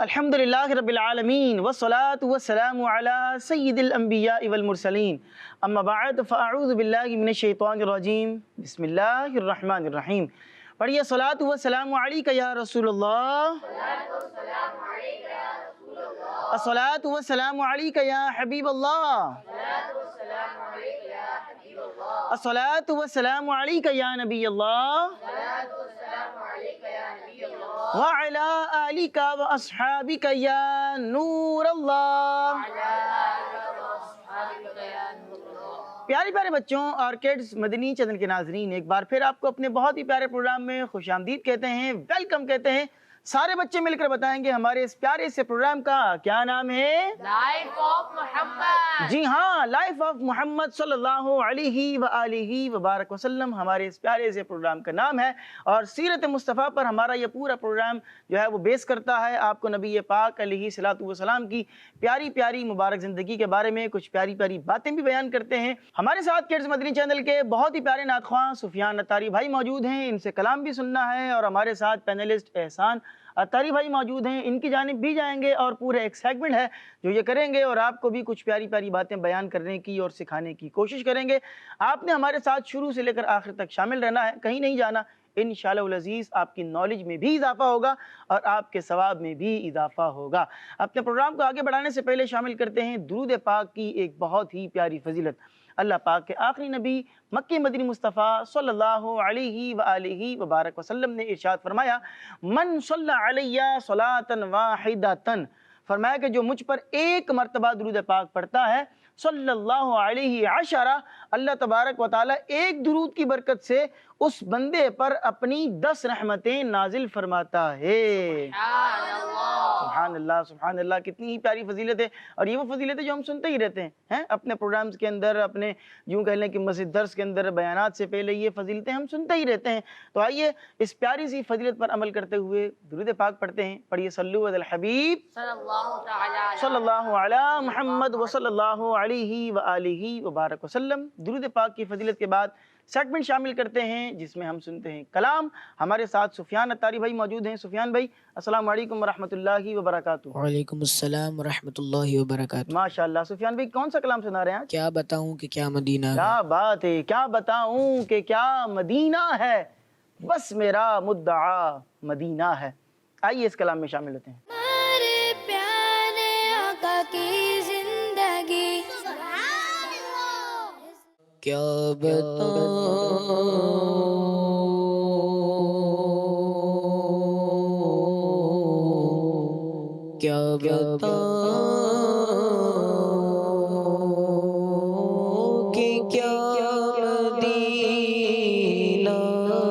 الحمدللہ رب العالمین والصلاة والسلام علی سید الانبیاء والمرسلین اما بعد فاعوذ باللہ من الشیطان الرجیم بسم اللہ الرحمن الرحیم. پڑھیے صلاۃ والسلام علیک یا رسول اللہ، الصلاۃ والسلام علیک یا حبیب اللہ، الصلاۃ والسلام علیک یا نبی اللہ وعلی آلک واصحابک یا نور اللہ. پیارے پیارے بچوں اور کڈز مدنی چینل کے ناظرین، ایک بار پھر آپ کو اپنے بہت ہی پیارے پروگرام میں خوش آمدید کہتے ہیں، ویلکم کہتے ہیں. سارے بچے مل کر بتائیں گے ہمارے اس پیارے سے پروگرام کا کیا نام ہے؟ لائف آف محمد. جی ہاں، لائف آف محمد صلی اللہ علیہ وآلہ وبارک وسلم ہمارے اس پیارے سے پروگرام کا نام ہے. اور سیرت مصطفیٰ پر ہمارا یہ پورا پروگرام جو ہے وہ بیس کرتا ہے. آپ کو نبی پاک علیہ الصلوۃ والسلام کی پیاری پیاری مبارک زندگی کے بارے میں کچھ پیاری پیاری باتیں بھی بیان کرتے ہیں. ہمارے ساتھ کڈز مدنی چینل کے بہت ہی پیارے نعت خواں سفیان اتاری بھائی موجود ہیں، ان سے کلام بھی سننا ہے. اور ہمارے ساتھ پینلسٹ احسان اتاری بھائی موجود ہیں، ان کی جانب بھی جائیں گے اور پورے ایک سیگمنٹ ہے جو یہ کریں گے اور آپ کو بھی کچھ پیاری پیاری باتیں بیان کرنے کی اور سکھانے کی کوشش کریں گے. آپ نے ہمارے ساتھ شروع سے لے کر آخر تک شامل رہنا ہے، کہیں نہیں جانا. انشاءاللہ العزیز آپ کی نالج میں بھی اضافہ ہوگا اور آپ کے ثواب میں بھی اضافہ ہوگا. اپنے پروگرام کو آگے بڑھانے سے پہلے شامل کرتے ہیں درود پاک کی ایک بہت ہی پیاری فضیلت. اللہ پاک کے آخری نبی مکی مدنی مصطفیٰ صلی اللہ علیہ وآلہ وبارک وسلم نے ارشاد فرمایا، من صلی علیہ صلاۃ واحدۃ، فرمایا کہ جو مجھ پر ایک مرتبہ درود پاک پڑھتا ہے، صلی اللہ علیہ عشرہ، اللہ تبارک و تعالی ایک درود کی برکت سے اس بندے پر اپنی 10 رحمتیں نازل فرماتا ہے. سبحان اللہ سبحان اللہ، کتنی ہی پیاری فضیلت ہے. اور یہ وہ فضیلت ہے جو ہم سنتے ہی رہتے ہیں اپنے پروگرامز کے اندر، اپنے یوں کہہ لیں کہ مسجد درس کے اندر بیانات سے پہلے یہ فضیلتیں ہم سنتے ہی رہتے ہیں. تو آئیے اس پیاری سی فضیلت پر عمل کرتے ہوئے درود پاک پڑھتے ہیں. پڑھیے صلو علی الحبیب صلی اللہ علی محمد وصلی اللہ علیہ وآلہ وبارک وسلم. درود پاک کی فضیلت کے بعد سیگمنٹ شامل کرتے ہیں جس میں ہم سنتے ہیں کلام. ہمارے ساتھ سفیان اتاری بھائی موجود ہیں. سفیان بھائی السلام علیکم ورحمۃ اللہ وبرکاتہ. وعلیکم السلام ورحمۃ اللہ وبرکاتہ. ماشاءاللہ. سفیان بھائی کون سا کلام سنا رہے ہیں آج؟ کیا بتاؤں کہ کیا مدینہ ہے. کیا بات ہے، کیا بتاؤں کہ کیا مدینہ ہے، بس میرا مدعا مدینہ ہے. آئیے اس کلام میں شامل ہوتے ہیں. ہمارے پیارے آقا کی زندگی، کیا بتاؤں کیا بتاؤں کہ کیا مدینہ ہے،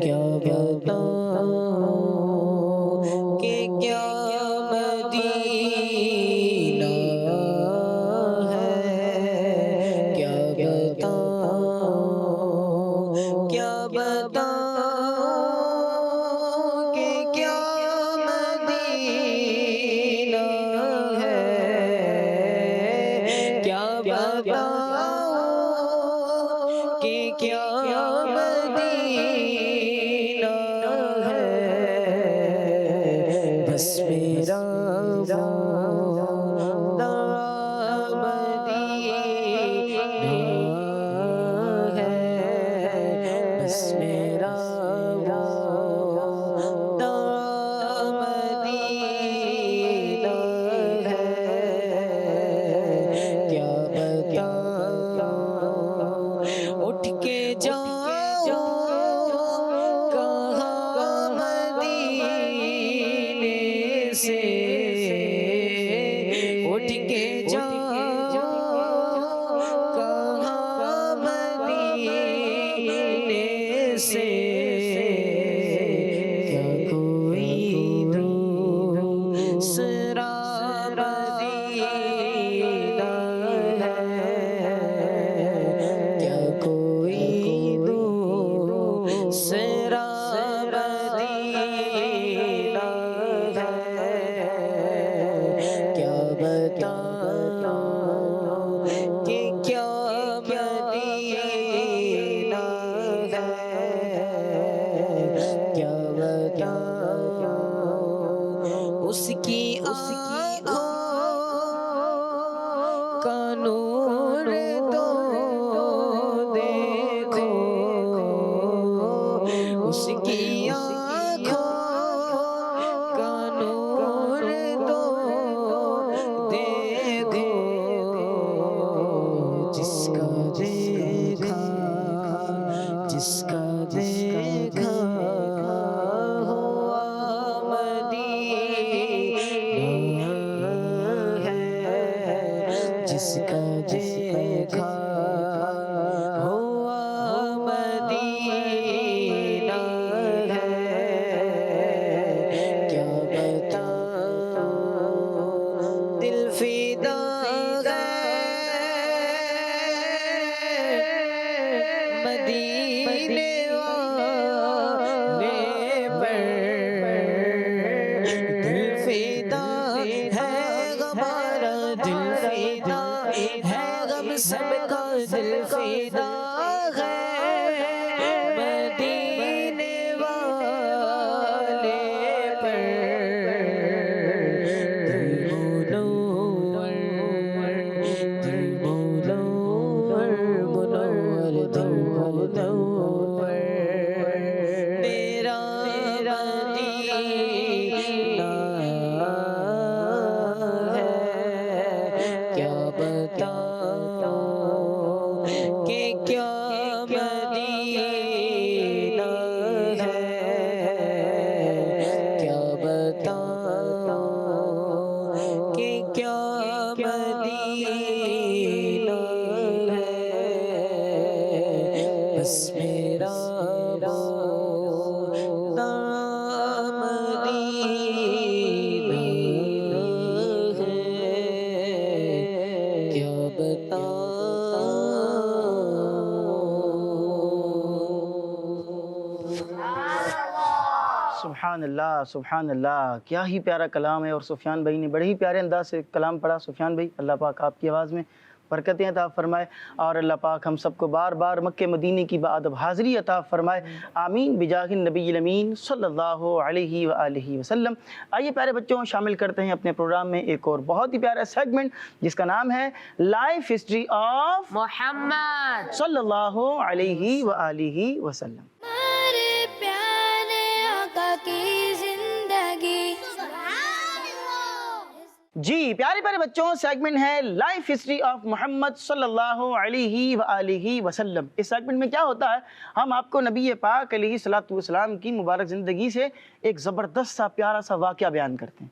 کیا بتاؤں کہ کیا مدینہ ہے، کیا بتاؤں کیا بتاؤں کہ کیا مدینہ ہے، کیا بتاؤں کہ کیا مدینہ ہے، بس میرا وعدہ مدینہ ہے، بس میرا وعدہ مدینہ ہے، کیا بتاؤں اٹھ کے جاؤں کہاں مدینے سے، اٹھ کے جاؤں کہاں مدینے سے، کیا کوئی دوسرا مدینہ ہے، کیا کوئی دوسرا مدینہ ہے، کیا بتاؤں کہ کیا مدینہ ہے، اس کی آنکھوں کا نور تو دیکھو جس کا دیکھا جس کا دیکھا ہوا مدینہ ہے جس کا دیکھا ہوا مدینہ ہے کیا بتاؤں دل فدا مدینے والے پر دل فدا ہے ہمارا دل فدا ہے غم سب کا دل فدا ہے مدینے والے پر دل منور دل منور میرا مدینہ ہے کیا بتاؤں کہ کیا مدینہ ہے کیا بتاؤں کہ کیا مدینہ ہے بس میرا مدینہ ہے کیا سبحان اللہ سبحان اللہ، کیا ہی پیارا کلام ہے، اور سفیان بھائی نے بڑے ہی پیارے انداز سے کلام پڑھا۔ سفیان بھائی، اللہ پاک آپ کی آواز میں برکتیں عطا فرمائے، اور اللہ پاک ہم سب کو بار بار مکہ مدینے کی بادب حاضری عطا فرمائے، آمین بجاہ النبی الامین صلی اللہ علیہ وآلہ وسلم۔ آئیے پیارے بچوں، شامل کرتے ہیں اپنے پروگرام میں ایک اور بہت ہی پیارا سیگمنٹ جس کا نام ہے لائف ہسٹری آف محمد صلی اللہ علیہ وآلہ وسلم۔ ہمارے پیارے آقا کی زندگی جی پیارے پیارے بچوں، سیگمنٹ ہے لائف ہسٹری آف محمد صلی اللہ علیہ وآلہ وسلم۔ اس سیگمنٹ میں کیا ہوتا ہے، ہم آپ کو نبی پاک علیہ الصلوۃ والسلام کی مبارک زندگی سے ایک زبردست سا پیارا سا واقعہ بیان کرتے ہیں۔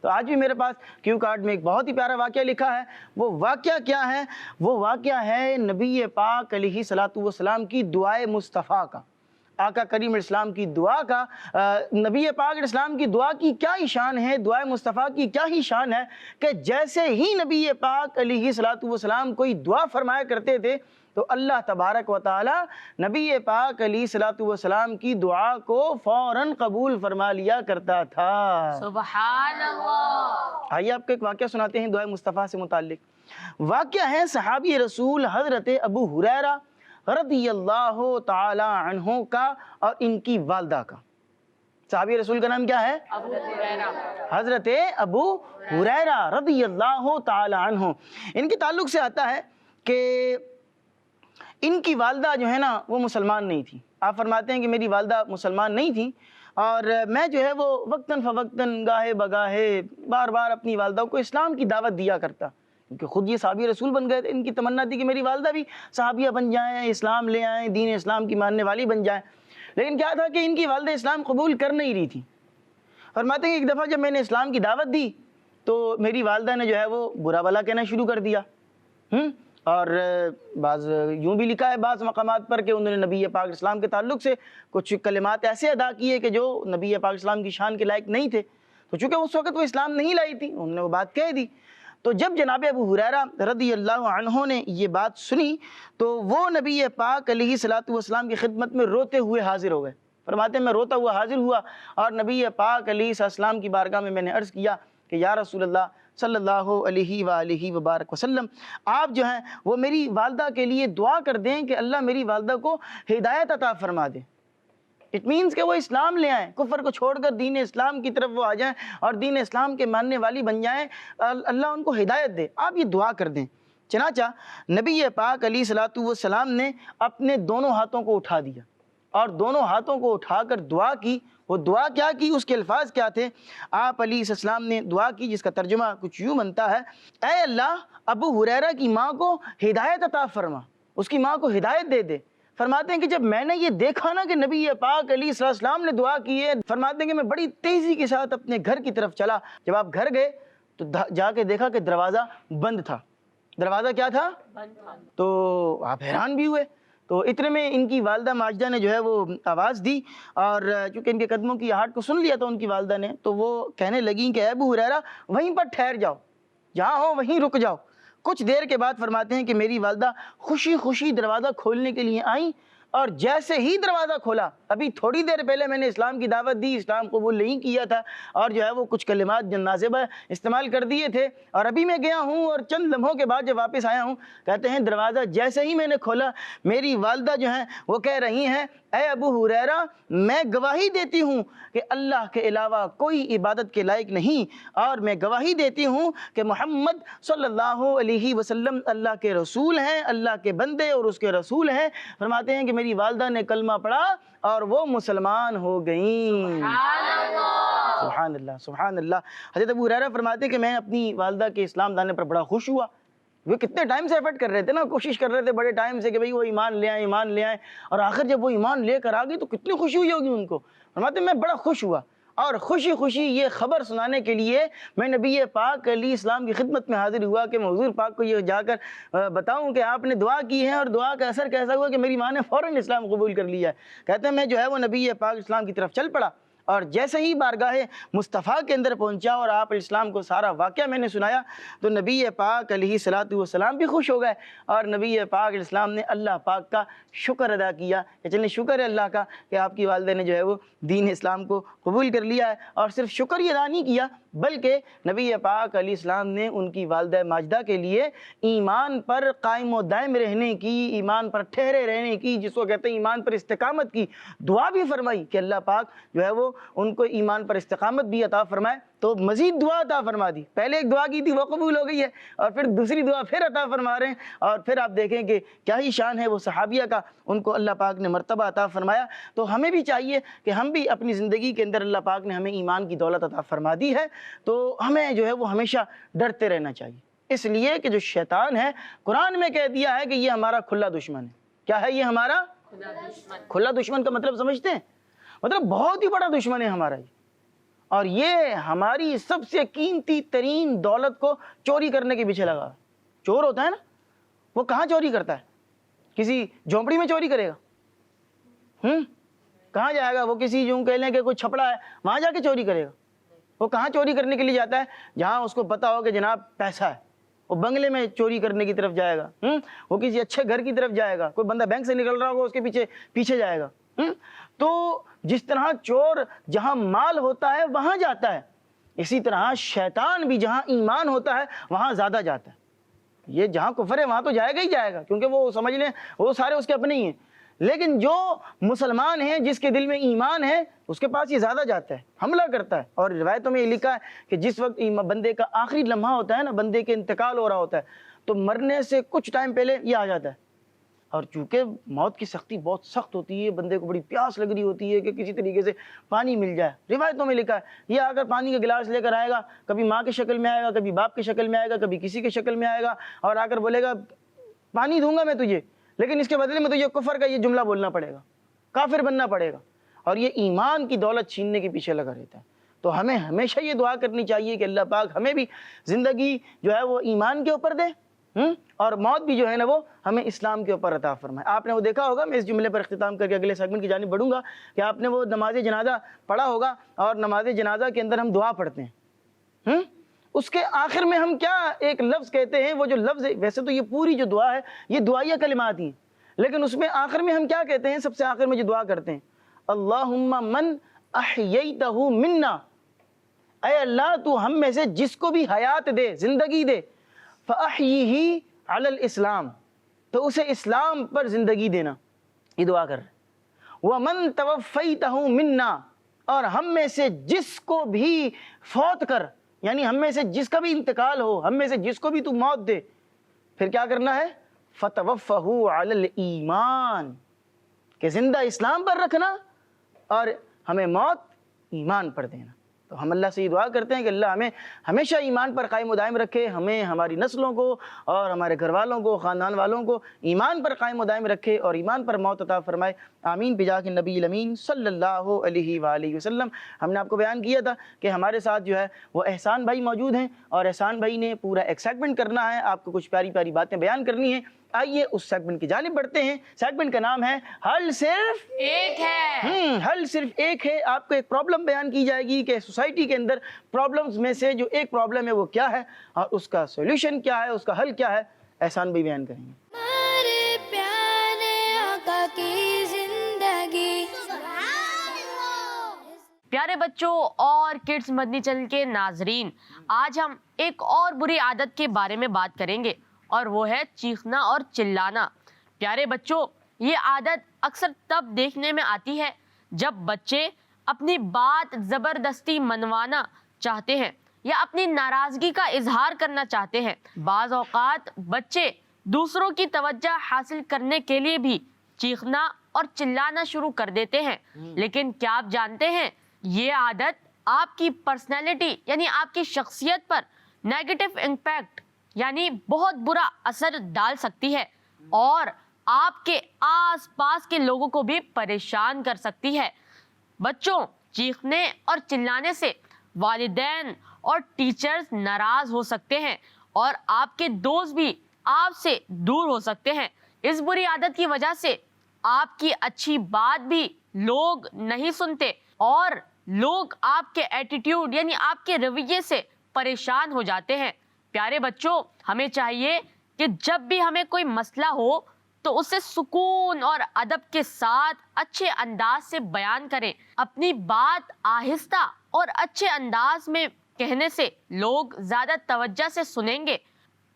تو آج بھی میرے پاس کیو کارڈ میں ایک بہت ہی پیارا واقعہ لکھا ہے۔ وہ واقعہ کیا ہے؟ وہ واقعہ ہے نبی پاک علیہ الصلوۃ والسلام کی دعائے مصطفیٰ کا، آقا کریم علیہ السلام کی دعا کا۔ نبی پاک علیہ السلام کی دعا کی کیا ہی شان ہے، دعائے مصطفیٰ کی کیا ہی شان ہے کہ جیسے ہی نبی پاک علیہ الصلوۃ والسلام کوئی دعا فرمایا کرتے تھے تو اللہ تبارک و تعالی نبی پاک علیہ الصلوۃ والسلام کی دعا کو فوراً قبول فرما لیا کرتا تھا۔ سبحان اللہ۔ آئیے آپ کو ایک واقعہ سناتے ہیں دعائے مصطفیٰ سے متعلق۔ واقعہ ہے صحابی رسول حضرت ابو ہریرہ رضی اللہ تعالی عنہ کا اور ان کی والدہ کا۔ صحابی رسول کا نام کیا ہے؟ ابو ہریرہ۔ حضرت ابو ہریرہ رضی اللہ تعالی عنہ۔ ان کے تعلق سے آتا ہے کہ ان کی والدہ جو ہے نا وہ مسلمان نہیں تھی۔ آپ فرماتے ہیں کہ میری والدہ مسلمان نہیں تھی، اور میں جو ہے وہ وقتاً فوقتاً گاہے بگاہے بار بار اپنی والدہ کو اسلام کی دعوت دیا کرتا، کیونکہ خود یہ صحابی رسول بن گئے تھے۔ ان کی تمنا تھی کہ میری والدہ بھی صحابیہ بن جائیں، اسلام لے آئیں، دین اسلام کی ماننے والی بن جائیں، لیکن کیا تھا کہ ان کی والدہ اسلام قبول کر نہیں رہی تھی۔ فرماتے ہیں کہ ایک دفعہ جب میں نے اسلام کی دعوت دی تو میری والدہ نے جو ہے وہ برا بھلا کہنا شروع کر دیا، اور بعض یوں بھی لکھا ہے بعض مقامات پر کہ انہوں نے نبی پاک اسلام کے تعلق سے کچھ کلمات ایسے ادا کیے کہ جو نبی پاک اسلام کی شان کے لائق نہیں تھے، تو چونکہ اس وقت وہ اسلام نہیں لائی تھی انہوں نے وہ بات کہہ دی۔ تو جب جناب ابو ہریرہ رضی اللہ عنہ نے یہ بات سنی تو وہ نبی پاک علیہ الصلوۃ والسلام کی خدمت میں روتے ہوئے حاضر ہو گئے۔ فرماتے ہیں میں روتا ہوا حاضر ہوا اور نبی پاک علیہ السلام کی بارگاہ میں نے عرض کیا کہ یا رسول اللہ صلی اللہ علیہ وآلہ وبارک وسلم، آپ جو ہیں وہ میری والدہ کے لیے دعا کر دیں کہ اللہ میری والدہ کو ہدایت عطا فرما دے۔ اٹ مینس کہ وہ اسلام لے آئیں، کفر کو چھوڑ کر دین اسلام کی طرف وہ آ جائیں اور دین اسلام کے ماننے والی بن جائیں، اللہ ان کو ہدایت دے، آپ یہ دعا کر دیں۔ چنانچہ نبی پاک علیہ الصلوۃ والسلام نے اپنے دونوں ہاتھوں کو اٹھا دیا اور دونوں ہاتھوں کو اٹھا کر دعا کی. وہ دعا کیا کی, اس کے الفاظ کیا تھے؟ آپ علیہ السلام نے دعا کی جس کا ترجمہ کچھ یوں بنتا ہے, اے اللہ ابو ہریرہ کی ماں کو ہدایت عطا فرما, اس کی ماں کو ہدایت دے دے. فرماتے ہیں کہ جب میں نے یہ دیکھا نا کہ نبی پاک علیہ السلام نے دعا کی ہے, فرماتے ہیں کہ میں بڑی تیزی کے ساتھ اپنے گھر کی طرف چلا. جب آپ گھر گئے تو جا کے دیکھا کہ دروازہ بند تھا. دروازہ کیا تھا؟ تو آپ حیران بھی ہوئے. تو اتنے میں ان کی والدہ ماجدہ نے جو ہے وہ آواز دی, اور چونکہ ان کے قدموں کی آہٹ کو سن لیا تھا ان کی والدہ نے, تو وہ کہنے لگیں کہ اے ابو ہریرہ وہیں پر ٹھہر جاؤ, جہاں ہو وہیں رک جاؤ. کچھ دیر کے بعد فرماتے ہیں کہ میری والدہ خوشی خوشی دروازہ کھولنے کے لیے آئیں, اور جیسے ہی دروازہ کھولا, ابھی تھوڑی دیر پہلے میں نے اسلام کی دعوت دی, اسلام قبول نہیں کیا تھا, اور جو ہے وہ کچھ کلمات نازبہ استعمال کر دیے تھے, اور ابھی میں گیا ہوں اور چند لمحوں کے بعد جب واپس آیا ہوں, کہتے ہیں دروازہ جیسے ہی میں نے کھولا, میری والدہ جو ہیں وہ کہہ رہی ہیں اے ابو ہریرہ میں گواہی دیتی ہوں کہ اللہ کے علاوہ کوئی عبادت کے لائق نہیں, اور میں گواہی دیتی ہوں کہ محمد صلی اللہ علیہ وسلم اللہ کے رسول ہیں, اللہ کے بندے اور اس کے رسول ہیں. فرماتے ہیں کہ میری والدہ نے کلمہ پڑھا اور وہ مسلمان ہو گئیں. سبحان اللہ سبحان اللہ. حضرت ابو ہریرہ فرماتے ہیں کہ میں اپنی والدہ کے اسلام لانے پر بڑا خوش ہوا. وہ کتنے ٹائم سے ایفرٹ کر رہے تھے نا, کوشش کر رہے تھے بڑے ٹائم سے کہ بھئی وہ ایمان لے آئیں ایمان لے آئیں, اور آخر جب وہ ایمان لے کر آ گئی تو کتنی خوشی ہوئی ہوگی ان کو. فرماتے ہیں میں بڑا خوش ہوا, اور خوشی خوشی یہ خبر سنانے کے لیے میں نبی پاک علیہ السلام کی خدمت میں حاضر ہوا کہ میں حضور پاک کو یہ جا کر بتاؤں کہ آپ نے دعا کی ہے, اور دعا کا اثر کیسا ہوا کہ میری ماں نے فوراً اسلام قبول کر لیا ہے. کہتے ہیں میں جو ہے وہ نبی پاک اسلام کی طرف چل پڑا, اور جیسے ہی بارگاہ مصطفیٰ کے اندر پہنچا اور آپ علیہ السلام کو سارا واقعہ میں نے سنایا, تو نبی پاک علیہ السلام بھی خوش ہو گئے, اور نبی پاک علیہ السلام نے اللہ پاک کا شکر ادا کیا کہ چلیں شکر ہے اللہ کا کہ آپ کی والدہ نے جو ہے وہ دین اسلام کو قبول کر لیا ہے. اور صرف شکر ہی ادا نہیں کیا بلکہ نبی پاک علیہ السلام نے ان کی والدہ ماجدہ کے لیے ایمان پر قائم و دائم رہنے کی, ایمان پر ٹھہرے رہنے کی, جس کو کہتے ہیں ایمان پر استقامت کی دعا بھی فرمائی کہ اللہ پاک جو ہے وہ ان کو ایمان پر استقامت بھی عطا فرمائے. تو مزید دعا عطا فرما دی. پہلے ایک دعا کی تھی وہ قبول ہو گئی ہے, اور پھر دوسری دعا پھر عطا فرما رہے ہیں, اور پھر آپ دیکھیں کہ کیا ہی شان ہے وہ صحابیہ کا, ان کو اللہ پاک نے مرتبہ عطا فرمایا. تو ہمیں بھی چاہیے کہ ہم بھی اپنی زندگی کے اندر اللہ پاک نے ہمیں ایمان کی دولت عطا فرما دی ہے, تو ہمیں جو ہے وہ ہمیشہ ڈرتے رہنا چاہیے, اس لیے کہ جو شیطان ہے قرآن میں کہہ دیا ہے کہ یہ ہمارا کھلا دشمن ہے. کیا ہے یہ ہمارا کھلا دشمن؟ کا مطلب سمجھتے ہیں؟ مطلب بہت ہی بڑا دشمن ہے ہمارا یہ, اور یہ ہماری سب سے قیمتی ترین دولت کو چوری کرنے کے پیچھے لگا. چور ہوتا ہے نا, وہ کہاں چوری کرتا ہے؟ کسی جھونپڑی میں چوری کرے گا؟ کہاں جائے گا وہ؟ کسی یوں کہہ لیں کہ کوئی چھپڑا ہے وہاں جا کے چوری کرے گا. وہ کہاں چوری کرنے کے لیے جاتا ہے؟ جہاں اس کو پتا ہو کہ جناب پیسہ ہے. وہ بنگلے میں چوری کرنے کی طرف جائے گا, وہ کسی اچھے گھر کی طرف جائے گا, کوئی بندہ بینک سے نکل رہا ہوگا اس کے پیچھے جائے گا. تو جس طرح چور جہاں مال ہوتا ہے وہاں جاتا ہے, اسی طرح شیطان بھی جہاں ایمان ہوتا ہے وہاں زیادہ جاتا ہے. یہ جہاں کفر ہے وہاں تو جائے گا ہی جائے گا, کیونکہ وہ سمجھ لیں وہ سارے اس کے اپنے ہی ہیں. لیکن جو مسلمان ہیں, جس کے دل میں ایمان ہے, اس کے پاس یہ زیادہ جاتا ہے, حملہ کرتا ہے. اور روایتوں میں یہ لکھا ہے کہ جس وقت بندے کا آخری لمحہ ہوتا ہے نا, بندے کے انتقال ہو رہا ہوتا ہے, تو مرنے سے کچھ ٹائم پہلے یہ آ جاتا ہے. اور چونکہ موت کی سختی بہت سخت ہوتی ہے, بندے کو بڑی پیاس لگ رہی ہوتی ہے کہ کسی طریقے سے پانی مل جائے. روایتوں میں لکھا ہے یہ اگر پانی کا گلاس لے کر آئے گا, کبھی ماں کی شکل میں آئے گا, کبھی باپ کی شکل میں آئے گا, کبھی کسی کی شکل میں آئے گا, اور آ کر بولے گا پانی دوں گا میں تجھے, لیکن اس کے بدلے میں تجھے کفر کا یہ جملہ بولنا پڑے گا, کافر بننا پڑے گا. اور یہ ایمان کی دولت چھیننے کے پیچھے لگا رہتا ہے. تو ہمیں ہمیشہ یہ دعا کرنی چاہیے کہ اللہ پاک ہمیں بھی زندگی جو ہے وہ ایمان کے اوپر دے, اور موت بھی جو ہے نا وہ ہمیں اسلام کے اوپر عطا فرمائے. آپ نے وہ دیکھا ہوگا, میں اس جملے پر اختتام کر کے اگلے سیگمنٹ کی جانب بڑھوں گا, کہ آپ نے وہ نماز جنازہ پڑھا ہوگا, اور نماز جنازہ کے اندر ہم دعا پڑھتے ہیں. اس کے آخر میں ہم کیا ایک لفظ کہتے ہیں, وہ جو لفظ ویسے تو یہ پوری جو دعا ہے یہ دعائیہ کلمات ہی ہیں, لیکن اس میں آخر میں ہم کیا کہتے ہیں؟ سب سے آخر میں جو دعا کرتے ہیں, اللہم من احییتہ منا, اے اللہ تو ہم میں سے جس کو بھی حیات دے, زندگی دے, فاحیہ علی الاسلام, تو اسے اسلام پر زندگی دینا. یہ دعا کر رہے. ومن توفیتہ منا, اور ہم میں سے جس کو بھی فوت کر, یعنی ہم میں سے جس کا بھی انتقال ہو, ہم میں سے جس کو بھی تو موت دے, پھر کیا کرنا ہے؟ فتوفہ علی الایمان, کہ زندہ اسلام پر رکھنا اور ہمیں موت ایمان پر دینا۔ تو ہم اللہ سے یہ دعا کرتے ہیں کہ اللہ ہمیں ہمیشہ ایمان پر قائم و دائم رکھے، ہمیں ہماری نسلوں کو اور ہمارے گھر والوں کو، خاندان والوں کو ایمان پر قائم و دائم رکھے اور ایمان پر موت عطا فرمائے، آمین بجاہ النبی الامین صلی اللہ علیہ وآلہ وسلم۔ ہم نے آپ کو بیان کیا تھا کہ ہمارے ساتھ جو ہے وہ احسان بھائی موجود ہیں، اور احسان بھائی نے پورا ایک سیگمنٹ کرنا ہے، آپ کو کچھ پیاری پیاری باتیں بیان کرنی ہیں۔ آئیے اس سیگمنٹ کی جانب بڑھتے ہیں۔ سیگمنٹ کا نام ہے حل صرف ایک ہے۔ حل صرف ایک ہے۔ آپ کو ایک پرابلم بیان کی جائے گی کہ سوسائٹی کے اندر پرابلمز میں سے جو ایک پرابلم ہے وہ کیا ہے اور اس کا سولوشن کیا ہے، اس کا حل کیا ہے، احسان بھائی بیان کریں گے۔ ہمارے پیارے آقا کی زندگی۔ پیارے بچوں اور کڈز مدنی چینل کے ناظرین، آج ہم ایک اور بری عادت کے بارے میں بات کریں گے، اور وہ ہے چیخنا اور چلانا۔ پیارے بچوں، یہ عادت اکثر تب دیکھنے میں آتی ہے جب بچے اپنی بات زبردستی منوانا چاہتے ہیں یا اپنی ناراضگی کا اظہار کرنا چاہتے ہیں۔ بعض اوقات بچے دوسروں کی توجہ حاصل کرنے کے لیے بھی چیخنا اور چلانا شروع کر دیتے ہیں، لیکن کیا آپ جانتے ہیں یہ عادت آپ کی پرسنالٹی یعنی آپ کی شخصیت پر نیگیٹو امپیکٹ یعنی بہت برا اثر ڈال سکتی ہے اور آپ کے آس پاس کے لوگوں کو بھی پریشان کر سکتی ہے۔ بچوں، چیخنے اور چلانے سے والدین اور ٹیچرز ناراض ہو سکتے ہیں اور آپ کے دوست بھی آپ سے دور ہو سکتے ہیں۔ اس بری عادت کی وجہ سے آپ کی اچھی بات بھی لوگ نہیں سنتے اور لوگ آپ کے ایٹیٹیوڈ یعنی آپ کے رویے سے پریشان ہو جاتے ہیں۔ پیارے بچوں، ہمیں چاہیے کہ جب بھی ہمیں کوئی مسئلہ ہو تو اسے سکون اور ادب کے ساتھ اچھے انداز سے بیان کریں۔ اپنی بات آہستہ اور اچھے انداز میں کہنے سے لوگ زیادہ توجہ سے سنیں گے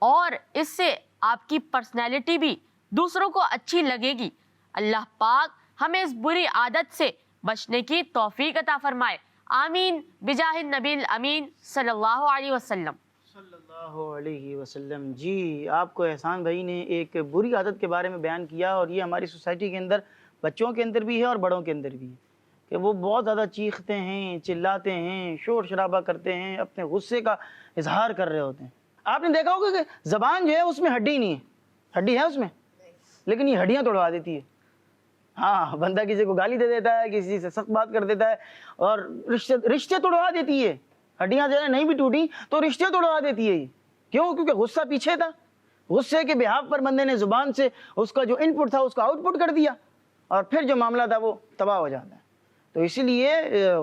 اور اس سے آپ کی پرسنالٹی بھی دوسروں کو اچھی لگے گی۔ اللہ پاک ہمیں اس بری عادت سے بچنے کی توفیق عطا فرمائے، آمین بجاہ النبی الامین صلی اللہ علیہ وسلم۔ صلی اللہ علیہ وسلم۔ جی، آپ کو احسان بھائی نے ایک بری عادت کے بارے میں بیان کیا، اور یہ ہماری سوسائٹی کے اندر بچوں کے اندر بھی ہے اور بڑوں کے اندر بھی ہے کہ وہ بہت زیادہ چیختے ہیں، چلاتے ہیں، شور شرابہ کرتے ہیں، اپنے غصے کا اظہار کر رہے ہوتے ہیں۔ آپ نے دیکھا ہوگا کہ زبان جو ہے اس میں ہڈی نہیں ہے، ہڈی ہے اس میں لیکن یہ ہڈیاں توڑوا دیتی ہے۔ ہاں، بندہ کسی کو گالی دے دیتا ہے، کسی سے سخت بات کر دیتا ہے اور رشتے توڑوا دیتی ہے۔ ہڈیاں جو ہے نہیں بھی ٹوٹی تو رشتے توڑوا دیتی ہے یہ۔ کیوں؟ کیونکہ غصہ پیچھے تھا، غصے کے بہاف پر بندے نے زبان سے اس کا جو ان پٹ تھا اس کا آؤٹ پٹ کر دیا اور پھر جو معاملہ تھا وہ تباہ ہو جاتا ہے۔ تو اسی لیے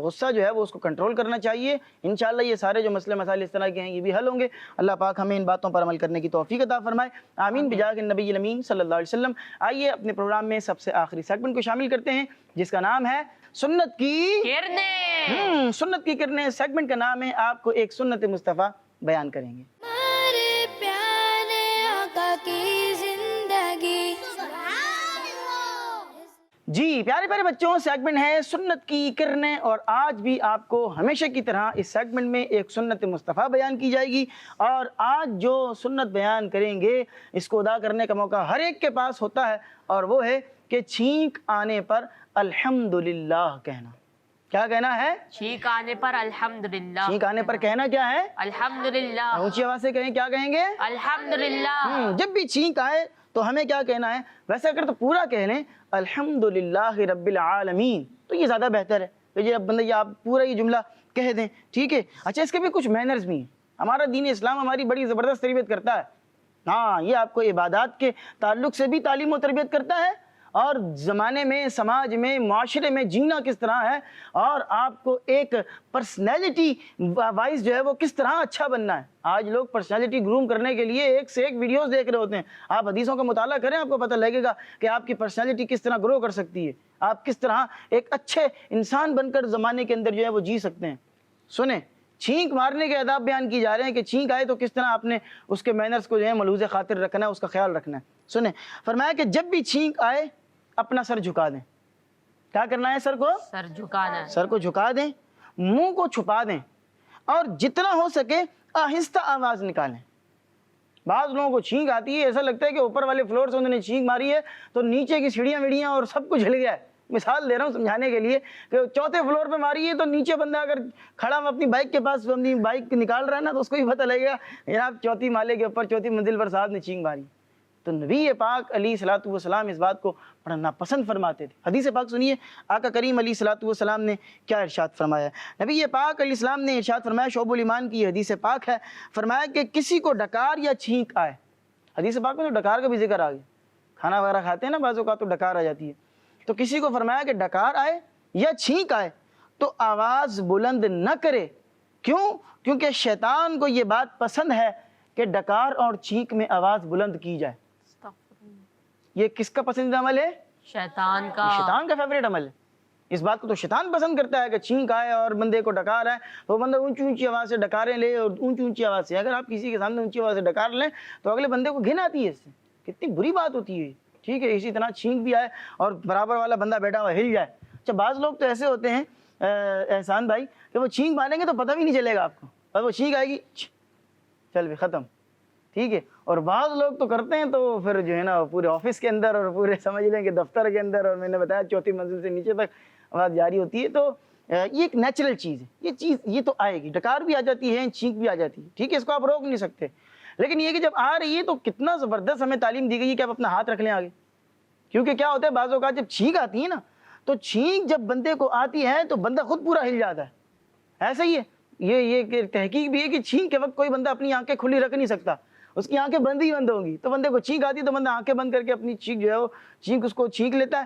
غصہ جو ہے وہ اس کو کنٹرول کرنا چاہیے۔ انشاءاللہ یہ سارے جو مسئلے مسائل اس طرح کے ہیں یہ بھی حل ہوں گے۔ اللہ پاک ہمیں ان باتوں پر عمل کرنے کی توفیق عطا فرمائے، آمین بجاہ النبی الامین صلی اللہ علیہ وسلم۔ آئیے اپنے پروگرام میں سب سے آخری سیگمنٹ کو شامل کرتے ہیں جس کا نام ہے سنت کی کرنے۔ سنت کی کرنے سیگمنٹ کا نام ہے۔ آپ کو ایک سنت مصطفیٰ بیان کریں گے۔ ہمارے پیارے آقا کی زندگی۔ جی پیارے پیارے بچوں، سیگمنٹ ہے سنت کی کرنے، اور آج بھی آپ کو ہمیشہ کی طرح اس سیگمنٹ میں ایک سنت مصطفیٰ بیان کی جائے گی، اور آج جو سنت بیان کریں گے اس کو ادا کرنے کا موقع ہر ایک کے پاس ہوتا ہے، اور وہ ہے کہ چھینک آنے پر الحمدللہ کہنا۔ کیا کہنا ہے؟ چھینک آنے پر الحمدللہ۔ چھینک آنے پر کہنا کیا ہے؟ الحمدللہ۔ اونچی آواز سے کہیں، کیا کہیں گے؟ الحمدللہ۔ جب بھی چھینک آئے تو ہمیں کیا کہنا ہے؟ ویسے اگر تو پورا کہہ لیں الحمدللہ رب العالمین تو یہ زیادہ بہتر ہے کہ جب بندہ یہ آپ پورا یہ جملہ کہہ دیں، ٹھیک ہے؟ اچھا، اس کے بھی کچھ مینرز بھی ہیں۔ ہمارا دین اسلام ہماری بڑی زبردست تربیت کرتا ہے۔ ہاں، یہ آپ کو عبادات کے تعلق سے بھی تعلیم و تربیت کرتا ہے، اور زمانے میں، سماج میں، معاشرے میں جینا کس طرح ہے، اور آپ کو ایک پرسنالٹی وائز جو ہے وہ کس طرح اچھا بننا ہے۔ آج لوگ پرسنالٹی گروم کرنے کے لیے ایک سے ایک ویڈیوز دیکھ رہے ہوتے ہیں۔ آپ حدیثوں کا مطالعہ کریں، آپ کو پتہ لگے گا کہ آپ کی پرسنالٹی کس طرح گرو کر سکتی ہے، آپ کس طرح ایک اچھے انسان بن کر زمانے کے اندر جو ہے وہ جی سکتے ہیں۔ سنیں، چھینک مارنے کے آداب بیان کی جا رہے ہیں کہ چھینک آئے تو کس طرح آپ نے اس کے مینرز کو جو ہے ملحوظ خاطر رکھنا ہے، اس کا خیال رکھنا ہے۔ سنیں، فرمایا کہ جب بھی چھینک آئے اپنا سر جھکا دیں۔ کیا کرنا ہے؟ سر کو جھکانا ہے۔ سر کو جھکا دیں، منہ کو چھپا دیں، اور جتنا ہو سکے آہستہ آواز نکالیں۔ بعض لوگوں کو چھینک آتی ہے، ایسا لگتا ہے کہ اوپر والے فلور سے انہوں نے چھینک ماری ہے تو نیچے کی سیڑھیاں ویڑیاں اور سب کچھ ہل گیا ہے. مثال دے رہا ہوں سمجھانے کے لیے کہ چوتھے فلور پہ ماری ہے تو نیچے بندہ اگر کھڑا ہوا اپنی بائک کے پاس اپنی بائک نکال رہا ہے نا تو اس کو بھی پتہ لگے گا جناب چوتھی مالے کے اوپر چوتھی منزل پر صاحب نے چھینک ماری. تو نبی پاک علیہ الصلوۃ والسلام اس بات کو پڑھنا پسند فرماتے تھے. حدیث پاک سنیے آقا کریم علیہ الصلوۃ والسلام نے کیا ارشاد فرمایا. نبی پاک علیہ السلام نے ارشاد فرمایا، شعب الایمان کی یہ حدیث پاک ہے، فرمایا کہ کسی کو ڈکار یا چھینک آئے. حدیث پاک میں تو ڈکار کا بھی ذکر آ گیا، کھانا وغیرہ کھاتے ہیں نا بعض اوقات تو ڈکار آ جاتی ہے. تو کسی کو فرمایا کہ ڈکار آئے یا چھینک آئے تو آواز بلند نہ کرے. کیوں؟ کیونکہ شیطان کو یہ بات پسند ہے کہ ڈکار اور چھینک میں آواز بلند کی جائے. یہ کس کا پسندیدہ عمل ہے؟ شیطان کا. شیطان کا فیوریٹ عمل ہے. اس بات کو تو شیطان پسند کرتا ہے کہ چھینک آئے اور بندے کو ڈکار آئے تو بندہ اونچی اونچی آواز سے ڈکاریں لے اور اونچی اونچی آواز سے. اگر آپ کسی کے سامنے اونچی آواز سے ڈکار لیں تو اگلے بندے کو گھن آتی ہے اس سے. کتنی بری بات ہوتی ہے. ٹھیک ہے، اسی طرح چھینک بھی آئے اور برابر والا بندہ بیٹھا ہوا ہل جائے. اچھا بعض لوگ تو ایسے ہوتے ہیں احسان بھائی کہ وہ چھینک ماریں گے تو پتہ بھی نہیں چلے گا آپ کو، اور وہ چھینک آئے گی چل بھی ختم. ٹھیک ہے، اور بعض لوگ تو کرتے ہیں تو پھر جو ہے نا پورے آفس کے اندر اور پورے سمجھ لیں کہ دفتر کے اندر، اور میں نے بتایا چوتھی منزل سے نیچے تک آواز جاری ہوتی ہے. تو یہ ایک نیچرل چیز ہے، یہ تو آئے گی، ڈکار بھی آ جاتی ہے، چھینک بھی آ جاتی ہے. ٹھیک ہے، اس کو آپ روک نہیں سکتے. لیکن یہ کہ جب آ رہی ہے تو کتنا زبردست ہمیں تعلیم دی گئی ہے کہ آپ اپنا ہاتھ رکھ لیں آگے. کیونکہ کیا ہوتا ہے بعض اوقات جب چھینک آتی ہے نا تو چھینک جب بندے کو آتی ہے تو بندہ خود پورا ہل جاتا ہے. ایسا ہی ہے، یہ تحقیق بھی ہے کہ چھینک کے وقت کوئی بندہ اپنی آنکھیں کھلی رکھ نہیں سکتا، اس کی آنکھیں بند ہی بند ہوں گی. تو بندے کو چھینک آتی ہے تو بندہ آنکھیں بند کر کے اپنی چھینک جو ہے وہ چھینک اس کو چھینک لیتا ہے.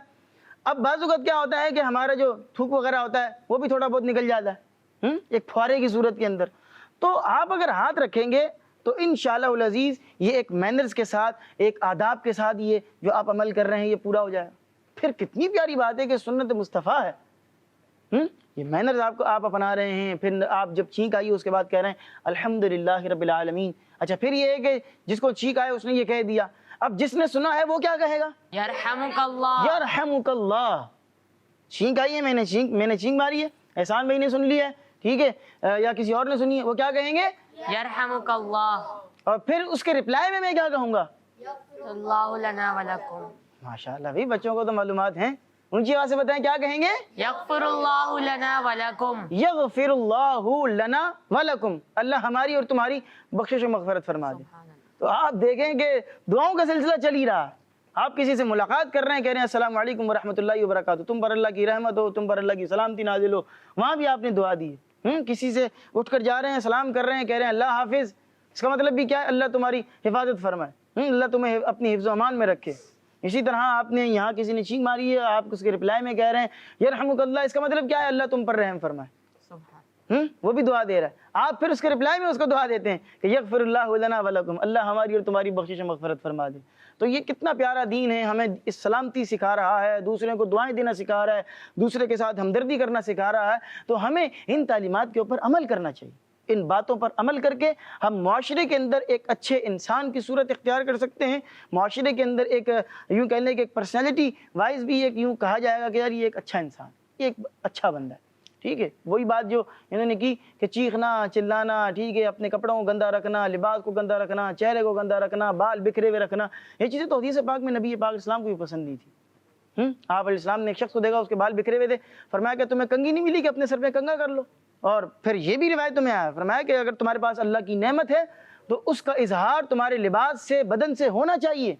اب بعض اوقات کیا ہوتا ہے کہ ہمارا جو تھوک وغیرہ ہوتا ہے وہ بھی تھوڑا بہت نکل جاتا ہے ایک پھوارے کی صورت کے اندر. تو آپ اگر ہاتھ رکھیں گے تو انشاءاللہ العزیز یہ ایک مینرز کے ساتھ، ایک آداب کے ساتھ یہ جو آپ عمل کر رہے ہیں یہ پورا ہو جائے. پھر کتنی پیاری بات ہے کہ سنت مصطفیٰ ہے. یہ مینرز آپ اپنا رہے ہیں. پھر آپ جب چھینک آئی اس کے بعد کہہ رہے ہیں الحمدللہ رب العالمین. اچھا پھر یہ ہے کہ جس کو چھینک آئے اس نے یہ کہہ دیا، اب جس نے سنا ہے وہ کیا کہے گا؟ یرحمک اللہ. یرحمک اللہ. چھینک آئی ہے، میں نے چھینک ماری ہے، احسان بھائی نے سن لی ہے، ٹھیک ہے، یا کسی اور نے سنی ہے، وہ کیا کہیں گے؟ یرحمک اللہ. اور پھر اس کے رپلائی میں کیا کہوں گا؟ اللہ لنا ولکم. ماشاءاللہ بھائی بچوں کو تو معلومات ہیں. اونچی آواز سے بتائیں کیا کہیں گے؟ یغفر اللہ لنا ولکم. یغفر اللہ لنا ولکم. اللہ ہماری اور تمہاری بخشش و مغفرت فرما دے. تو آپ دیکھیں کہ دعاؤں کا سلسلہ چل ہی رہا. آپ کسی سے ملاقات کر رہے ہیں، کہہ رہے ہیں السلام علیکم ورحمۃ اللہ وبرکاتہ، تم پر اللہ کی رحمت ہو، تم پر اللہ کی سلامتی نازل ہو، وہاں بھی آپ نے دعا دی. کسی سے اٹھ کر جا رہے ہیں، سلام کر رہے ہیں، کہہ رہے ہیں اللہ حافظ. اس کا مطلب بھی کیا ہے؟ اللہ تمہاری حفاظت فرمائے، اللہ تمہیں اپنی حفظ و امان میں رکھے. اسی طرح آپ نے یہاں کسی نے چھینک ماری ہے، آپ اس کے رپلائی میں کہہ رہے ہیں یرحمک اللہ. اس کا مطلب کیا ہے؟ اللہ تم پر رحم فرمائے. وہ بھی دعا دے رہا ہے. آپ پھر اس کے رپلائی میں اس کو دعا دیتے ہیں کہ یغفر اللہ لنا ولکم، اللہ ہماری اور تمہاری بخشش و مغفرت فرما دے. تو یہ کتنا پیارا دین ہے، ہمیں اس سلامتی سکھا رہا ہے، دوسرے کو دعائیں دینا سکھا رہا ہے، دوسرے کے ساتھ ہمدردی کرنا سکھا رہا ہے. تو ہمیں ان تعلیمات کے اوپر عمل کرنا چاہیے. ان باتوں پر عمل کر کے ہم معاشرے کے اندر ایک اچھے انسان کی صورت اختیار کر سکتے ہیں. معاشرے کے اندر ایک یوں کہہ لیں کہ ایک پرسنالٹی وائز بھی ایک یوں کہا جائے گا کہ یار یہ ایک اچھا انسان، یہ ایک اچھا بندہ ہے. ٹھیک ہے، وہی بات جو انہوں نے کی کہ چیخنا چلانا، ٹھیک ہے، اپنے کپڑوں کو گندا رکھنا، لباس کو گندا رکھنا، چہرے کو گندا رکھنا، بال بکھرے ہوئے رکھنا، یہ چیزیں تو حدیث پاک میں نبی پاک اسلام کو بھی پسند نہیں تھی. آپ علیہ السلام نے ایک شخص کو دیکھا، اس کے بال بکھرے ہوئے تھے، فرمایا کہ تمہیں کنگھی نہیں ملی کہ اپنے سر پہ کنگھا کر لو. اور پھر یہ بھی روایتوں میں آیا، فرمایا کہ اگر تمہارے پاس اللہ کی نعمت ہے تو اس کا اظہار تمہارے لباس سے، بدن سے ہونا چاہیے.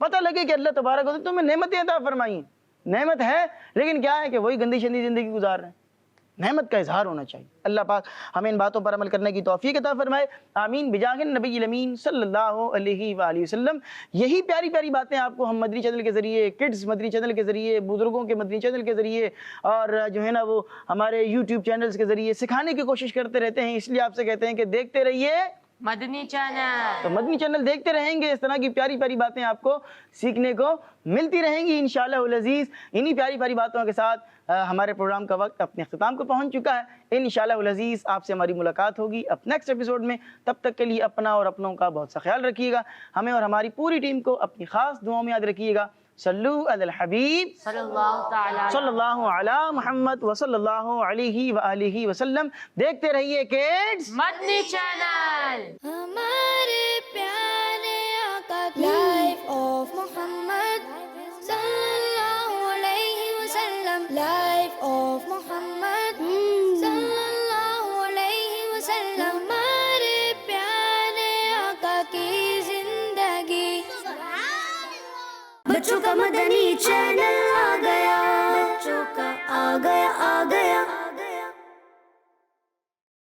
پتہ لگے کہ اللہ تبارک و تعالیٰ تمہیں نعمتیں عطا فرمائی ہیں. نعمت ہے لیکن کیا ہے کہ وہی گندی شندی زندگی گزار رہے ہیں. نعمت کا اظہار ہونا چاہیے. اللہ پاک ہمیں ان باتوں پر عمل کرنے کی توفیق عطا فرمائے. آمین بجاہ النبی الامین صلی اللہ علیہ وآلہ وسلم. یہی پیاری پیاری باتیں آپ کو ہم مدنی چینل کے ذریعے، کڈز مدنی چینل کے ذریعے، بزرگوں کے مدنی چینل کے ذریعے اور جو ہے نا وہ ہمارے یوٹیوب چینلز کے ذریعے سکھانے کی کوشش کرتے رہتے ہیں. اس لیے آپ سے کہتے ہیں کہ دیکھتے رہیے مدنی چینل. تو مدنی چینل دیکھتے رہیں گے، اس طرح کی پیاری پیاری باتیں آپ کو سیکھنے کو ملتی رہیں گی انشاءاللہ العزیز. انہی پیاری پیاری باتوں کے ساتھ ہمارے پروگرام کا وقت اپنے اختتام کو پہنچ چکا ہے. انشاءاللہ العزیز آپ سے ہماری ملاقات ہوگی اب نیکسٹ ایپیسوڈ میں. تب تک کے لیے اپنا اور اپنوں کا بہت سا خیال رکھیے گا. ہمیں اور ہماری پوری ٹیم کو اپنی خاص دعاؤں میں یاد رکھیے گا. صلو علی الحبیب صلی اللہ تعالی صلی اللہ علی محمد وصلی اللہ علیہ وآلہ وسلم۔ دیکھتے رہیے کڈز مدنی چینل۔ ہمارے پیارے